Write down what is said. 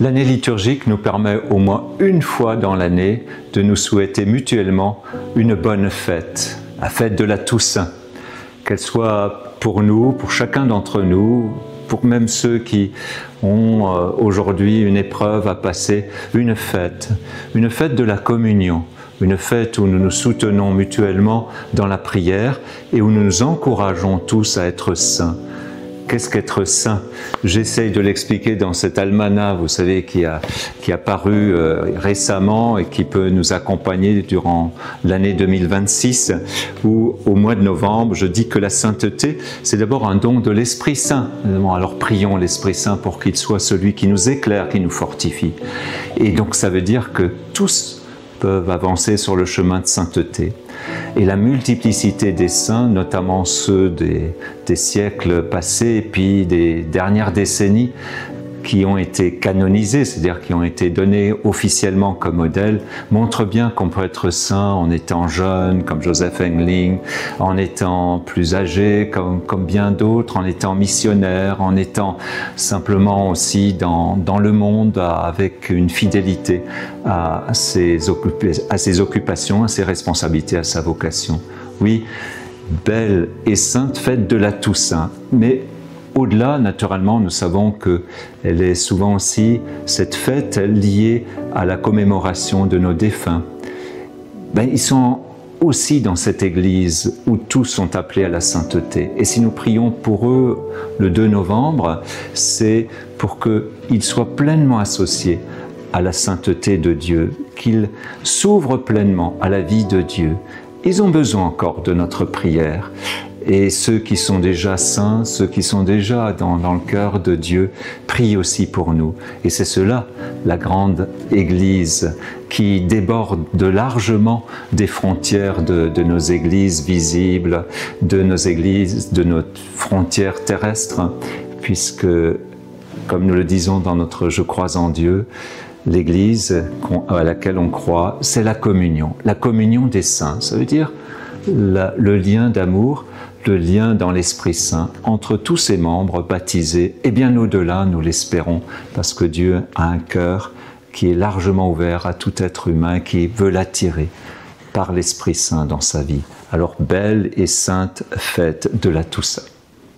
L'année liturgique nous permet au moins une fois dans l'année de nous souhaiter mutuellement une bonne fête, la fête de la Toussaint, qu'elle soit pour nous, pour chacun d'entre nous, pour même ceux qui ont aujourd'hui une épreuve à passer, une fête de la communion, une fête où nous nous soutenons mutuellement dans la prière et où nous nous encourageons tous à être saints. Qu'est-ce qu'être saint? J'essaye de l'expliquer dans cet almanach, vous savez, qui a paru récemment et qui peut nous accompagner durant l'année 2026, où au mois de novembre, je dis que la sainteté, c'est d'abord un don de l'Esprit Saint. Alors prions l'Esprit Saint pour qu'il soit celui qui nous éclaire, qui nous fortifie. Et donc ça veut dire que tous peuvent avancer sur le chemin de sainteté. Et la multiplicité des saints, notamment ceux des siècles passés et puis des dernières décennies qui ont été canonisés, c'est-à-dire qui ont été donnés officiellement comme modèle, montre bien qu'on peut être saint en étant jeune, comme Joseph Engling, en étant plus âgé, comme bien d'autres, en étant missionnaire, en étant simplement aussi dans le monde avec une fidélité à ses occupations, à ses responsabilités, à sa vocation. Oui, belle et sainte fête de la Toussaint, mais au-delà, naturellement, nous savons qu'elle est souvent aussi cette fête liée à la commémoration de nos défunts. Ils sont aussi dans cette église où tous sont appelés à la sainteté. Et si nous prions pour eux le 2 novembre, c'est pour qu'ils soient pleinement associés à la sainteté de Dieu, qu'ils s'ouvrent pleinement à la vie de Dieu. Ils ont besoin encore de notre prière. Et ceux qui sont déjà saints, ceux qui sont déjà dans le cœur de Dieu, prient aussi pour nous. Et c'est cela, la grande Église, qui déborde largement des frontières de nos églises visibles, de nos églises, de notre frontière terrestre, puisque, comme nous le disons dans notre « Je crois en Dieu », l'Église à laquelle on croit, c'est la communion des saints. Ça veut dire le lien d'amour, le lien dans l'Esprit Saint entre tous ses membres baptisés, et bien au-delà, nous l'espérons, parce que Dieu a un cœur qui est largement ouvert à tout être humain, qui veut l'attirer par l'Esprit Saint dans sa vie. Alors, belle et sainte fête de la Toussaint.